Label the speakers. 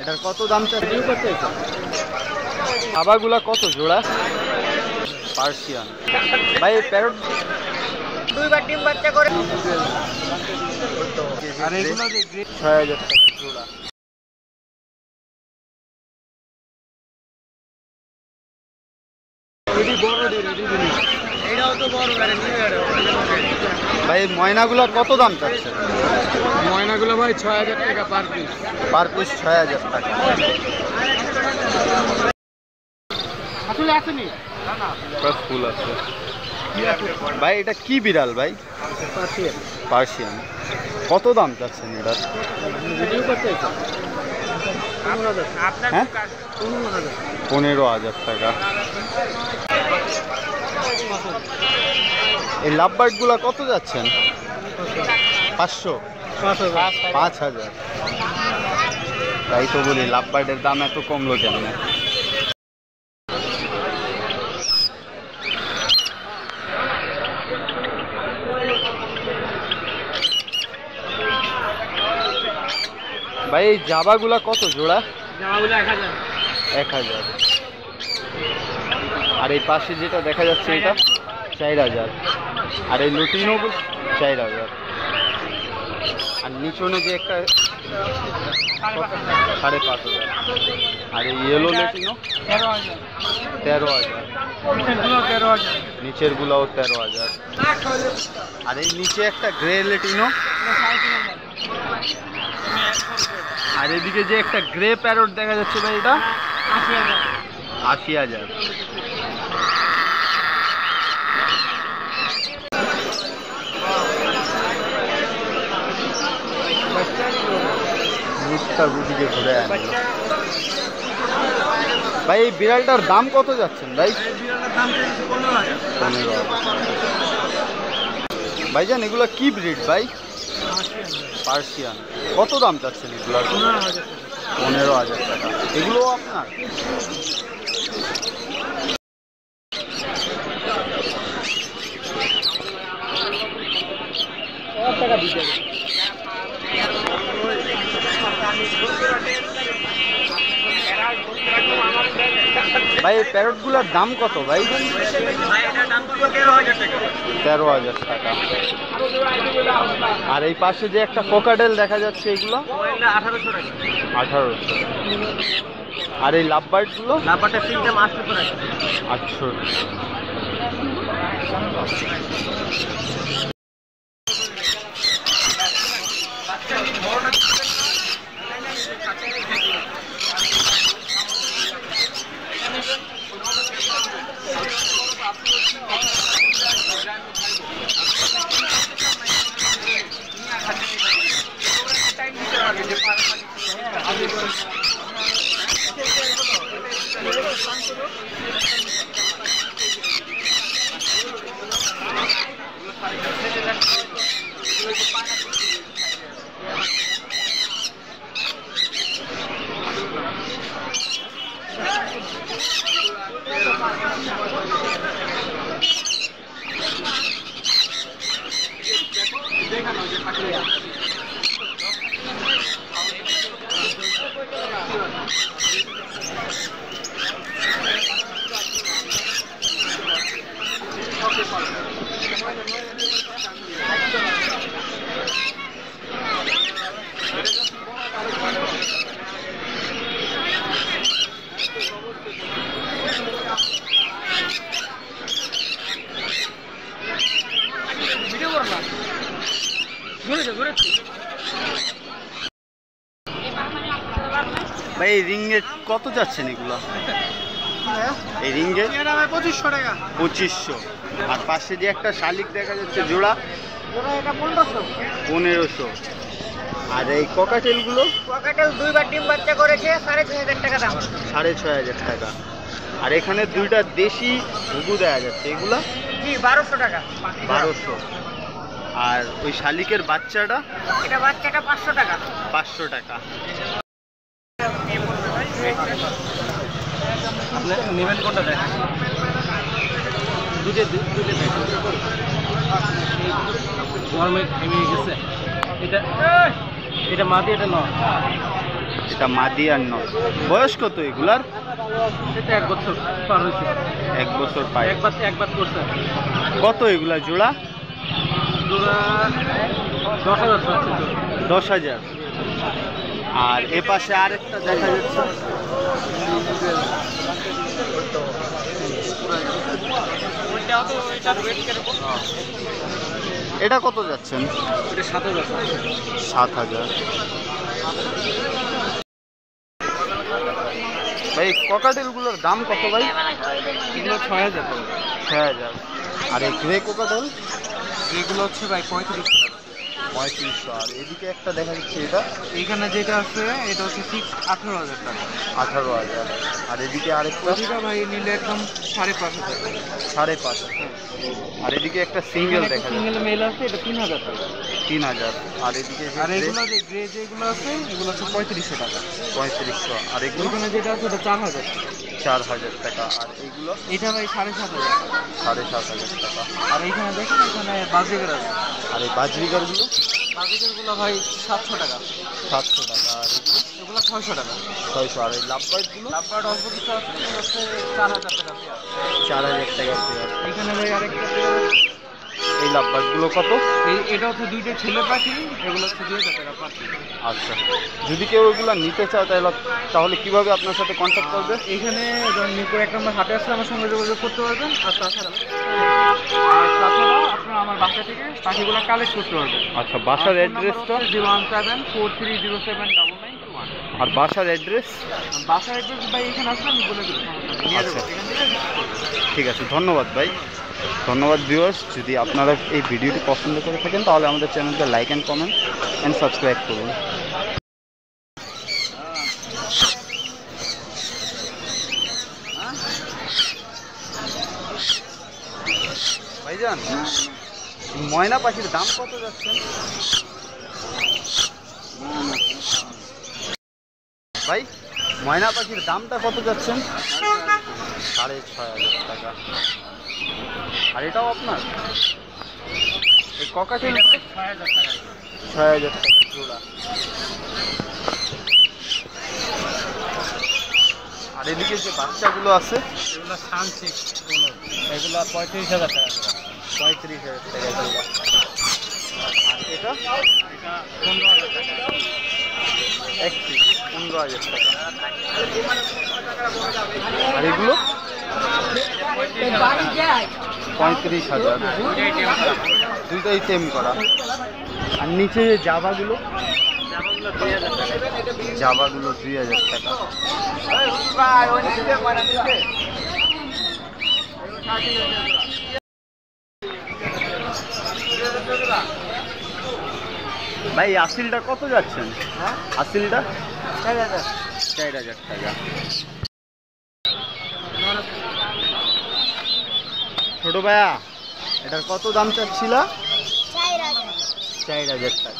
Speaker 1: এটার কত দাম চাচ্ছেন? খাবারগুলা কত জোড়া? পার্সিয়ান। ভাই প্যারট
Speaker 2: দুইবার ডিম বাচ্চা করে।
Speaker 1: আর এগুলো ৬,০০০ টাকা জোড়া। ভাই ময়নাগুলা কত দাম চাচ্ছেন?
Speaker 3: ময়নাগুলো ভাই ৬,০০০ টাকা পার পিস।
Speaker 1: পার পিস ৬,০০০ টাকা।
Speaker 3: আসলে আসেনি
Speaker 1: ফুল আছে ভাই। এটা কি বিড়াল ভাই? পার্সিয়ান। কত দাম চাচ্ছেন এটা? হ্যাঁ ১৫,০০০ টাকা। এই লাভবার্ড গুলা কত যাচ্ছেন? ৫০০, ৫,০০০। তাই তো বলি লাভবার্ডের দাম এত কমলো কেমনে? ভাই এই জাবাগুলা কত জোড়া?
Speaker 3: জামাগুলো ১,০০০।
Speaker 1: ১,০০০। আর এই পাশে যেটা দেখা যাচ্ছে এটা ৪,০০০। আর এই লুটিনো ৪,০০০। আর নিচনে যে একটা ৫,৫০০। আর এই ইয়েলো লুটিনো ১৩,০০০। নিচের গুলাও ১৩,০০০। আর এই নিচে একটা গ্রে লেটিনো। আর এদিকে যে একটা গ্রে প্যারট দেখা যাচ্ছে ভাই এটা ৮০,০০০। গুটিকে ঘুরে আনলো ভাই। এই বিড়ালটার দাম কত যাচ্ছেন ভাই? ১৫,০০০। ভাইজান এগুলো কি ব্রিড ভাই? পার্সিয়ান। কত দাম চাচ্ছেন এগুলো? ১৫,০০০ টাকা। এগুলো আপনার? ভাই এই প্যারটগুলোর দাম কত ভাই? ১৩,০০০ টাকা। আর এই পাশে যে একটা কোকাডেল দেখা যাচ্ছে এগুলো ১৮০০। আর এই লাভবার্ড গুলো?
Speaker 2: লাভবার্ডটা তিনটা মাছ করে
Speaker 1: ৮০০। ভাই এই রিংয়ের কত যাচ্ছেন এগুলো? এই রিংয়ের
Speaker 2: ২৫০০ টাকা।
Speaker 1: ২৫০০। আর পাশে যে একটা শালিক দেখা যাচ্ছে জোড়া
Speaker 2: এটা ১৫০০।
Speaker 1: ১৫০০। আর এই ককাটেলগুলো?
Speaker 2: ককাটেল দুইবার ডিম বাচ্চা করেছে ৬,৫০০ টাকা দাম।
Speaker 1: ৬,৫০০ টাকা। আর এখানে দুইটা দেশি ঘুঘু দেখা যাচ্ছে এগুলা?
Speaker 2: জি ১২০০ টাকা।
Speaker 1: ১২০০। আর ওই শালিকের বাচ্চাটা?
Speaker 2: এটা বাচ্চাটা ৫০০ টাকা।
Speaker 1: ৫০০ টাকা।
Speaker 3: আপনি নেবেন কোনটা? দেখেন দুটো গরমে থেমে গেছে এটা। এটা মাদি, এটা নয়।
Speaker 1: এটা মাদি আর নয়। বয়স কত এগুলার?
Speaker 3: এটা 1 বছর পার হয়েছে।
Speaker 1: 1 বছর পায়।
Speaker 3: একবার করছে।
Speaker 1: কত এগুলা জোড়া?
Speaker 3: জোড়া 10,000 আছে।
Speaker 1: 10,000। আর এ পাশে আরেকটা দেখা যাচ্ছে, এটা কত যাচ্ছেন?
Speaker 3: এটা 7,000।
Speaker 1: 7,000। ভাই কোকাটেলগুলোর দাম কত ভাই?
Speaker 3: এগুলো 6,000।
Speaker 1: 6,000। আর এই গ্রে কোকাটেল?
Speaker 3: এগুলো হচ্ছে ভাই 35।
Speaker 1: 3500। আর এদিকে একটা দেখা যাচ্ছে, এটা
Speaker 3: এইখানে যেটা আছে এটা হচ্ছে 18,000 টাকা।
Speaker 1: 18,000। আর এদিকে আরেকটা
Speaker 3: ওইটা ভাই নিলে একদম 5,500 টাকা।
Speaker 1: 5,500। আর এদিকে একটা সিঙ্গেল দেখা যাচ্ছে,
Speaker 3: সিঙ্গেল মেল আছে, এটা 3,000 টাকা।
Speaker 1: 3,000। আর এদিকে যে
Speaker 3: আর
Speaker 1: gray,
Speaker 3: এগুলো যে গ্রে যেগুলো আছে এগুলো হচ্ছে 3500 টাকা।
Speaker 1: 3500। আর এগুলো
Speaker 3: ওইখানে যেটা আছে ওটা 4,000 টাকা।
Speaker 1: 4,000 টাকা। আর এইগুলো
Speaker 3: এটা ভাই 7,500 টাকা।
Speaker 1: 7,500 টাকা।
Speaker 3: আর এইখানে দেখেন এখানে বাজিগার আছে।
Speaker 1: আর এই বাজরিগারগুলো
Speaker 3: বাজিগারগুলো ভাই 700 টাকা।
Speaker 1: 700 টাকা। আর এগুলো
Speaker 3: এগুলো 600 টাকা।
Speaker 1: 600। আর এই লাভবার্ডগুলো
Speaker 3: লাভবার্ড অল্প কিছু আছে, এগুলো হচ্ছে 4,000 টাকা পেয়ার।
Speaker 1: 4,000 টাকা পেয়ার।
Speaker 3: এখানে ভাই আরেকটা পেয়ার আছে।
Speaker 1: এই লাভবার্ডগুলো কত?
Speaker 3: এটা হচ্ছে দুইটা ছেলে পাখি, এগুলো হচ্ছে 2,000 টাকা পাখি।
Speaker 1: আচ্ছা, যদি কেউ ওইগুলো নিতে চায় তাহলে কিভাবে আপনার সাথে কন্ট্যাক্ট করবে?
Speaker 3: এখানে মিরপুর 1 নম্বর হাটে আসলে আমার সঙ্গে যোগাযোগ করতে পারবেন। আর তাছাড়া আপনারা আমার বাসা থেকে পাখিগুলো কালেক্ট করতে পারবেন।
Speaker 1: আচ্ছা, বাসার অ্যাড্রেসটা?
Speaker 3: 017-4307-9921।
Speaker 1: আর বাসার অ্যাড্রেস?
Speaker 3: বাসার অ্যাড্রেস ভাই এখানে আসলে আমি বলে দেবো, নিয়ে যাবো
Speaker 1: আচ্ছা।
Speaker 3: এখান থেকে visit করবেন।
Speaker 1: ঠিক আছে, ধন্যবাদ ভাই। ধন্যবাদ ভিউয়ার্স। যদি আপনারা এই ভিডিওটি পছন্দ করে থাকেন তাহলে আমাদের চ্যানেলকে like and comment and subscribe করুন। ভাইজান, ময়না পাখির দাম কত যাচ্ছে ভাই? ময়না পাখির দামটা কত যাচ্ছেন? 6,500 টাকা। আর এটাও আপনার? এই ককাটেল
Speaker 3: 6,000 টাকা।
Speaker 1: 6,000 টাকা জোড়া। আর এদিকে যে বাচ্চাগুলো আছে
Speaker 3: এগুলো সানসিক, এগুলো 35,000 টাকা।
Speaker 1: 35,000 টাকা জোড়া। আর এটা
Speaker 3: এটা 15,000 টাকা।
Speaker 1: 15,000 টাকা। আর এগুলো 35,000। দুইটাই টেম করা। আর নিচে যে জাভাগুলো? জাভাগুলো 2,000 টাকা। ভাই আসিলটা কত যাচ্ছেন? আসিলটা 4,000 টাকা। ছোট ভাইয়া, এটার কত দাম চাচ্ছিল? 4,000 টাকা।